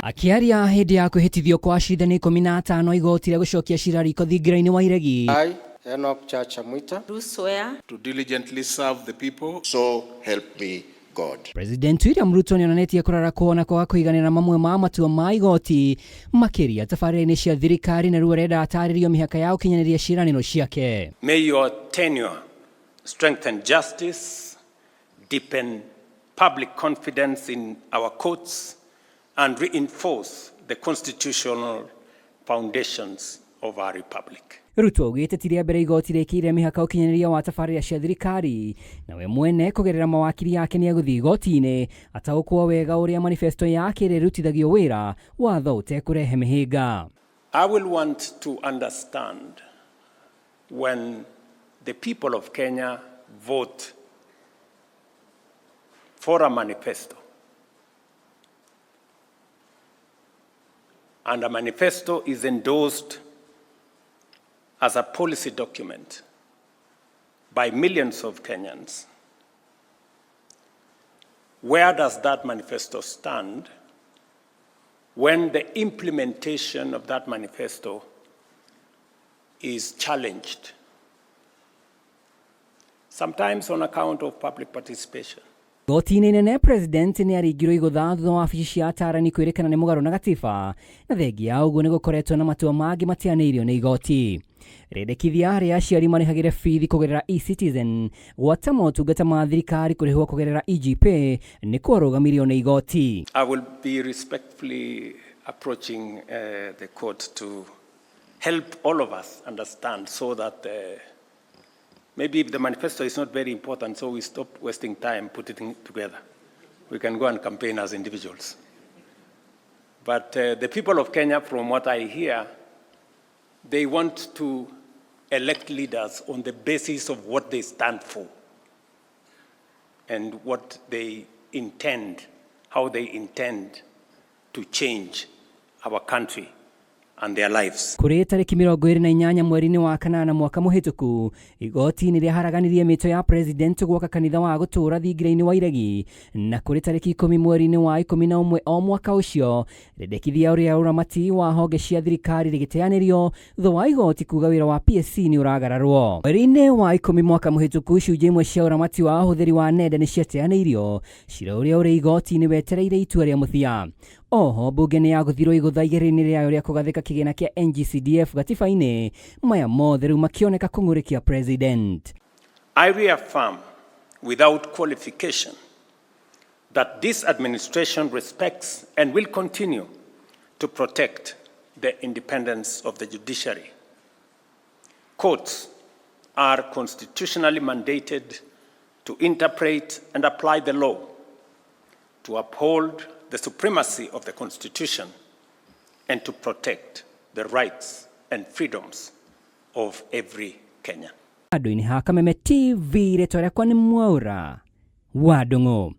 AKIARIA hindi ya kuihitithio kwa acirithania 15 igoti rĩa gucokia cira RIKO thingira-inĩ wa iregi. I, Enoch Chacha Mwita, do swear to diligently serve the people. So help me God. President William Ruto nĩonetie kũrara kuona kwaga kũiganĩra mamwe ma matua ma igoti makĩria tabarĩra-inĩ cia thirikari na rĩu arenda atarĩrio mĩhaka ya ũkinyanĩria ciĩranĩro ciake. May your tenure strengthen justice, deepen public confidence in our courts, and reinforce the constitutional foundations of our republic. Ruto augĩte ti rĩa mbere igoti rĩkĩire mĩhaka ũkinyanĩria wa tabarĩra cia thirikari, na we mwene kũgerera mawakiri yake nĩ agũthiĩ igoti-inĩ ataũkwo wega ũrĩa manifesto yake ĩrĩrutithagio wĩra watho ũtekũrehe mĩhĩnga. I will want to understand when the people of Kenya vote for a manifesto, and a manifesto is endorsed as a policy document by millions of Kenyans. Where does that manifesto stand when the implementation of that manifesto is challenged, sometimes on account of public participation? Igoti-inĩ inene president nĩ aringirwo igũtha thutha wa wabici cia atarani kwĩrĩkana nĩ mũgarũ na gatiba, na thengia ya ũguo nĩ gũkoretwo na matua mangĩ matianĩirio nĩ igoti. Rĩendekithia rĩa aciari marĩhagĩre bithi kũgerera e-Citizen, gwata motungata ma thirikari kũrĩhwo kũgerera IGPay nĩ kwarũgamirio nĩ igoti. I will be respectfully approaching the court to help all of us understand so that maybe the manifesto is not very important, so we stop wasting time putting it together. We can go and campaign as individuals. But the people of Kenya, from what I hear, they want to elect leaders on the basis of what they stand for and what they intend, how they intend to change our country and their lives. Kũrĩ tarĩki 28 mweri-inĩ wa kanana mwaka mũhĩtũku, igoti nĩ rĩaharaganirie mĩto ya president gwaka kanitha wa gũtũũra thingira-inĩ wa iregi, na kũrĩ tarĩki 10 mweri-inĩ wa 11 o mwaka ũcio, rĩendekithia ũrĩa ũramati wa honge cia thirikari rĩgĩteanĩrio thutha wa igoti kuga wĩra wa PSC nĩ ũragararwo. Mweri-inĩ wa 10 mwaka mũhĩtũku, icunjĩ imwe cia ũramati wa ũhũthĩri wa nenda nĩ ciateanĩirio, cira ũrĩa ũrĩ igoti-inĩ wetereire itua rĩa mũthia. Oho mbunge nĩ yagũthirwo igũtha igĩrĩ-inĩ rĩayo rĩa kũgathĩka kĩgĩna kĩa NGCDF gatiba-inĩ, maya mothe rĩu makĩoneka kũng'ũrĩkia president. I reaffirm without qualification that this administration respects and will continue to protect the independence of the judiciary. Courts are constitutionally mandated to interpret and apply the law, to uphold the supremacy of the Constitution, and to protect the rights and freedoms of every Kenyan. Handũ-inĩ ha Kameme TV, rĩtwa rĩakwa nĩ Mwaura wa Ndung'u.